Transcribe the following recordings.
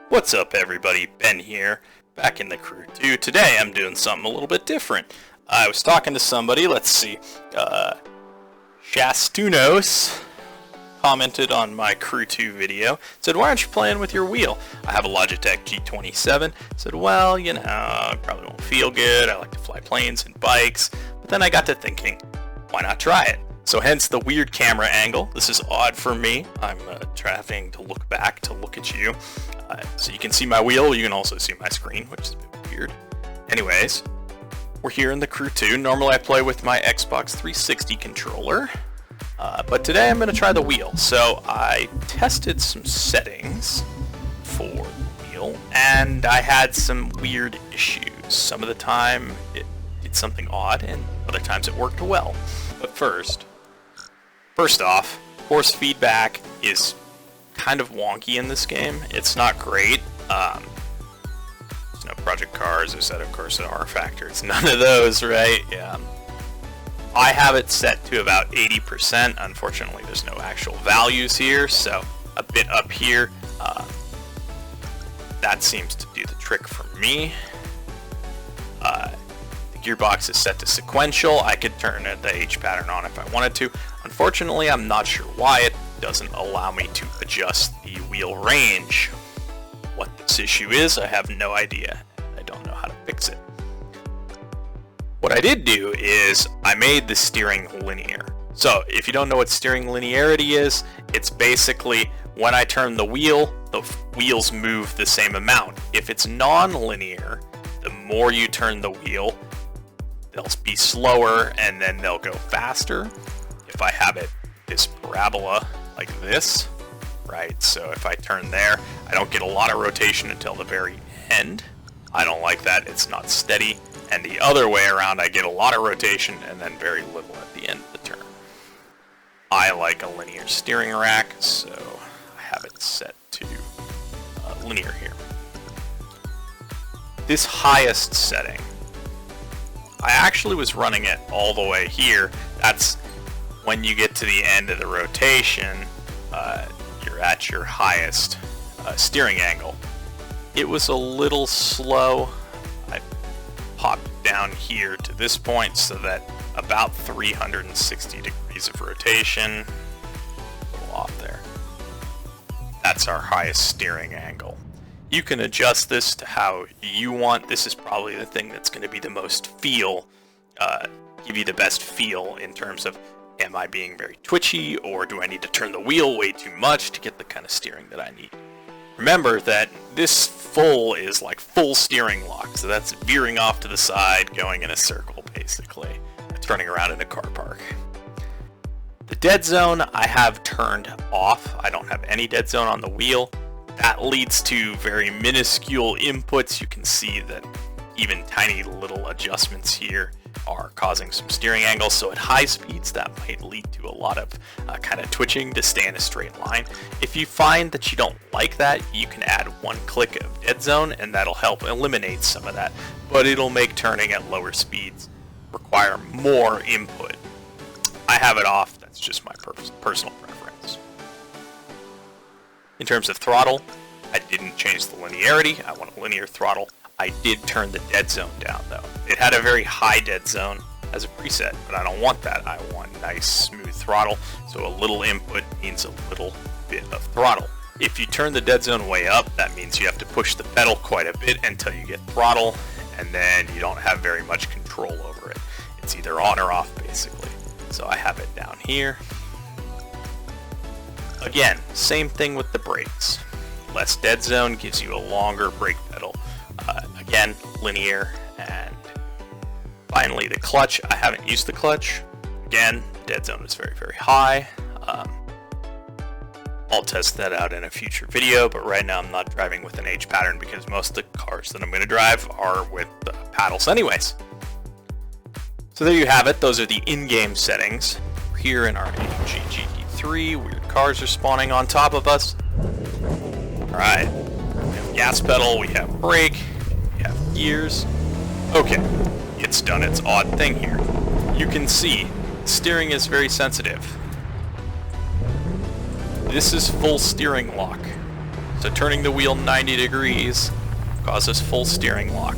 What's up everybody, Ben here, back in the crew 2. Today I'm doing something a little bit different. I was talking to somebody, let's see, Shastunos commented on my crew 2 video, said, why aren't you playing with your wheel? I have a Logitech G27, said, well, you know, it probably won't feel good, I like to fly planes and bikes, but then I got to thinking, why not try it? So hence the weird camera angle. This is odd for me. I'm having to look back to look at you. So you can see my wheel, you can also see my screen, which is a bit weird. Anyways, we're here in the crew 2. Normally I play with my Xbox 360 controller, but today I'm going to try the wheel. So I tested some settings for the wheel, and I had some weird issues. Some of the time it did something odd, and other times it worked well. But first off, force feedback is kind of wonky in this game. It's not great. There's no Project Cars or set, of course, an R factor. It's none of those, right? Yeah. I have it set to about 80%. Unfortunately, there's no actual values here, so a bit up here. That seems to do the trick for me. The gearbox is set to sequential. I could turn the H pattern on if I wanted to. Unfortunately, I'm not sure why it doesn't allow me to adjust the wheel range. What this issue is, I have no idea. I don't know how to fix it. What I did do is I made the steering linear. So if you don't know what steering linearity is, it's basically when I turn the wheels move the same amount. If it's non-linear, the more you turn the wheel, they'll be slower and then they'll go faster. If I have it this parabola like this, right? So if I turn there, I don't get a lot of rotation until the very end. I don't like that. It's not steady. And the other way around, I get a lot of rotation and then very little at the end of the turn. I like a linear steering rack, so I have it set to linear here. This highest setting, I actually was running it all the way here. That's when you get to the end of the rotation, you're at your highest steering angle. It was a little slow. I popped it down here to this point so that about 360 degrees of rotation. A little off there. That's our highest steering angle. You can adjust this to how you want. This is probably the thing that's going to be the most feel, give you the best feel in terms of, am I being very twitchy, or do I need to turn the wheel way too much to get the kind of steering that I need? Remember that this full is like full steering lock, so that's veering off to the side, going in a circle basically, turning around in a car park. The dead zone I have turned off. I don't have any dead zone on the wheel. That leads to very minuscule inputs. You can see that even tiny little adjustments here are causing some steering angles. So at high speeds, that might lead to a lot of kind of twitching to stay in a straight line. If you find that you don't like that, you can add one click of dead zone, and that'll help eliminate some of that. But it'll make turning at lower speeds require more input. I have it off. That's just my personal preference. In terms of throttle, I didn't change the linearity. I want a linear throttle. I did turn the dead zone down though. It had a very high dead zone as a preset, but I don't want that. I want nice smooth throttle, so a little input means a little bit of throttle. If you turn the dead zone way up, that means you have to push the pedal quite a bit until you get throttle, and then you don't have very much control over it. It's either on or off basically. So I have it down here. Again, same thing with the brakes. Less dead zone gives you a longer brake pedal. Again, linear. And finally the clutch. I haven't used the clutch. Again, dead zone is very, very high. I'll test that out in a future video, but right now I'm not driving with an H pattern because most of the cars that I'm going to drive are with paddles anyways. So there you have it. Those are the in-game settings. We're here in our AMG GT3. Weird cars are spawning on top of us. Alright. We have gas pedal, we have brake, we have gears. Okay. It's done its odd thing here. You can see, steering is very sensitive. This is full steering lock. So turning the wheel 90 degrees causes full steering lock.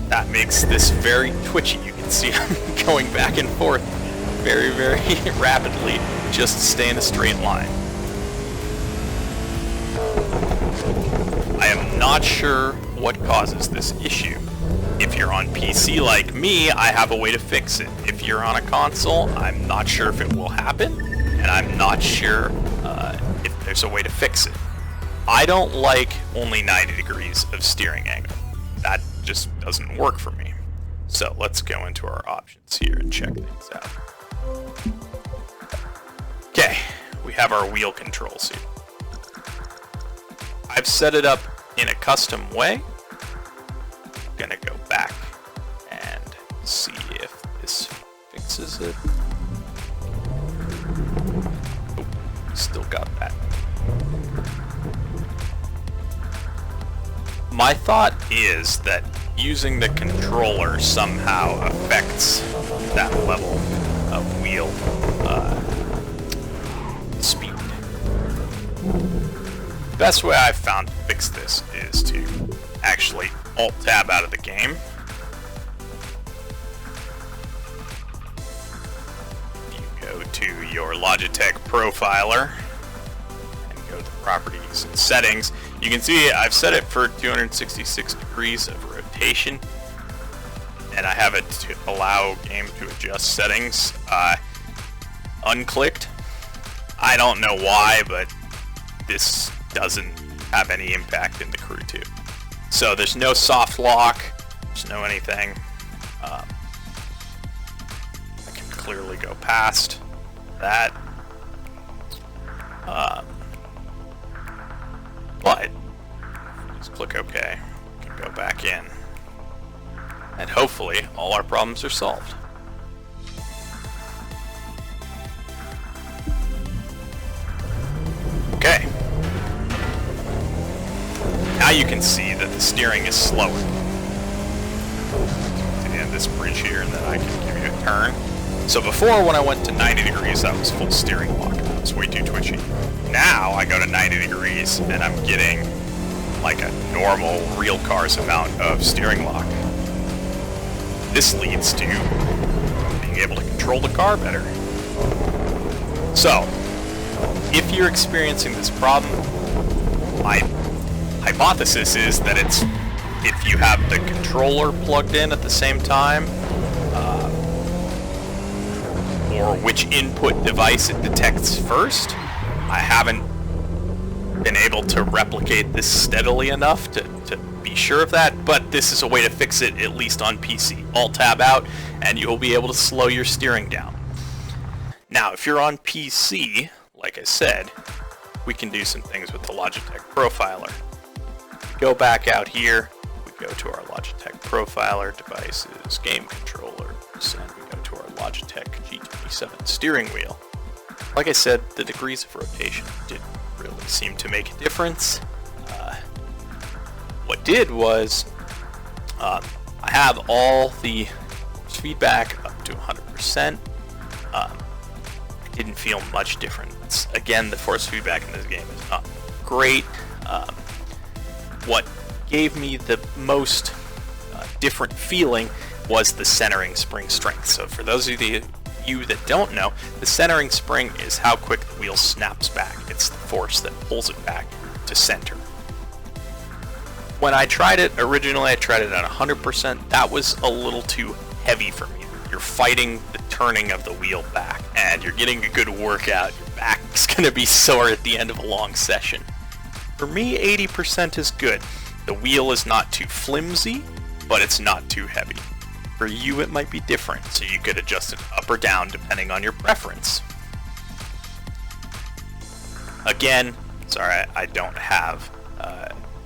That makes this very twitchy. You can see I'm going back and forth very, very rapidly just to stay in a straight line. I am not sure what causes this issue. If you're on PC like me, I have a way to fix it. If you're on a console, I'm not sure if it will happen, and I'm not sure if there's a way to fix it. I don't like only 90 degrees of steering angle. That just doesn't work for me. So let's go into our options here and check things out. Okay, we have our wheel controls here. I've set it up in a custom way. I'm gonna go back and see if this fixes it. Oh, still got that. My thought is that using the controller somehow affects that level of wheel speed. The best way I've found to fix this is to actually Alt-Tab out of the game. You go to your Logitech Profiler and go to Properties and Settings. You can see I've set it for 266 degrees of rotation, and I have it to allow game to adjust settings unclicked. I don't know why, but this doesn't have any impact in the Crew 2. So there's no soft lock, there's no anything. I can clearly go past that. But just click OK. We can go back in. And hopefully all our problems are solved. Okay. Now you can see that the steering is slower. To the end of this bridge here, and then I can give you a turn. So before, when I went to 90 degrees, that was full steering lock. That was way too twitchy. Now I go to 90 degrees, and I'm getting like a normal real car's amount of steering lock. This leads to being able to control the car better. So, if you're experiencing this problem, my hypothesis is that it's if you have the controller plugged in at the same time, or which input device it detects first. I haven't been able to replicate this steadily enough to be sure of that, but this is a way to fix it, at least on PC. Alt-Tab out, and you'll be able to slow your steering down. Now, if you're on PC, like I said, we can do some things with the Logitech Profiler. We go back out here, we go to our Logitech Profiler, devices, game controllers, and we go to our Logitech G27 steering wheel. Like I said, the degrees of rotation didn't really seem to make a difference. What did was, I have all the feedback up to 100%. I didn't feel much difference. Again, the force feedback in this game is not great. What gave me the most different feeling was the centering spring strength. So for those of you that don't know, the centering spring is how quick the wheel snaps back. It's the force that pulls it back to center. When I tried it originally, I tried it at 100%. That was a little too heavy for me. You're fighting the turning of the wheel back, and you're getting a good workout. Your back's going to be sore at the end of a long session. For me, 80% is good. The wheel is not too flimsy, but it's not too heavy. For you, it might be different, so you could adjust it up or down depending on your preference. Again, sorry, I don't have...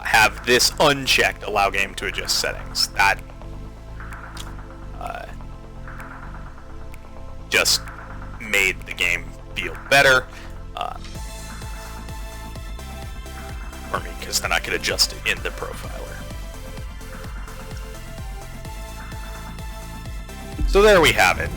I have this unchecked, allow game to adjust settings. That just made the game feel better for me, because then I could adjust it in the profiler. So there we have it.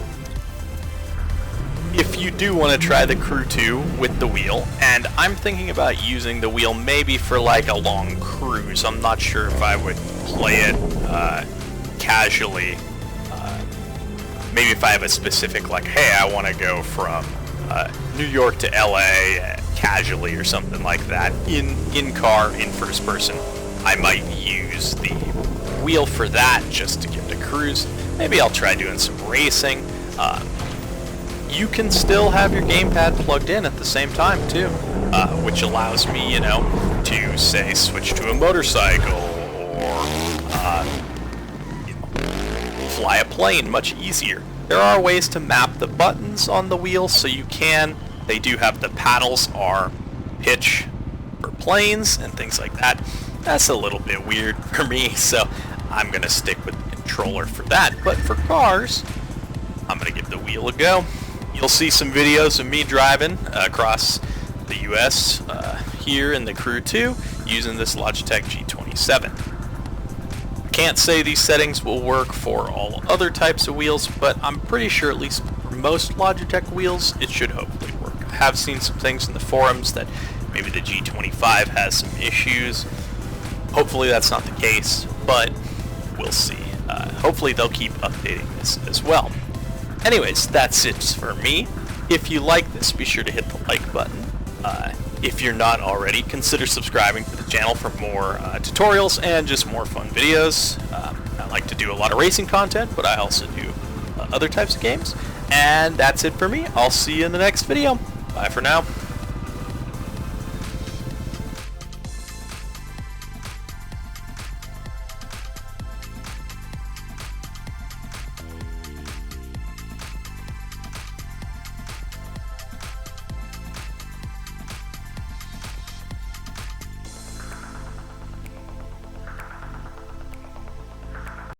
If if you do want to try the Crew 2 with the wheel, and I'm thinking about using the wheel maybe for like a long cruise. I'm not sure if I would play it casually. Maybe if I have a specific, like, hey, I want to go from New York to LA casually or something like that, in car, in first person, I might use the wheel for that just to give it a cruise. Maybe I'll try doing some racing. You can still have your gamepad plugged in at the same time too, which allows me, you know, to say switch to a motorcycle or fly a plane much easier. There are ways to map the buttons on the wheel, so you can. They do have the paddles are pitch for planes and things like that. That's a little bit weird for me, so I'm going to stick with the controller for that. But for cars, I'm going to give the wheel a go. You'll see some videos of me driving across the US here in the Crew 2 using this Logitech G27. Can't say these settings will work for all other types of wheels, but I'm pretty sure at least for most Logitech wheels it should hopefully work. I have seen some things in the forums that maybe the G25 has some issues. Hopefully that's not the case, but we'll see. Hopefully they'll keep updating this as well. Anyways, that's it for me. If you like this, be sure to hit the like button. If you're not already, consider subscribing to the channel for more tutorials and just more fun videos. I like to do a lot of racing content, but I also do other types of games. And that's it for me. I'll see you in the next video. Bye for now.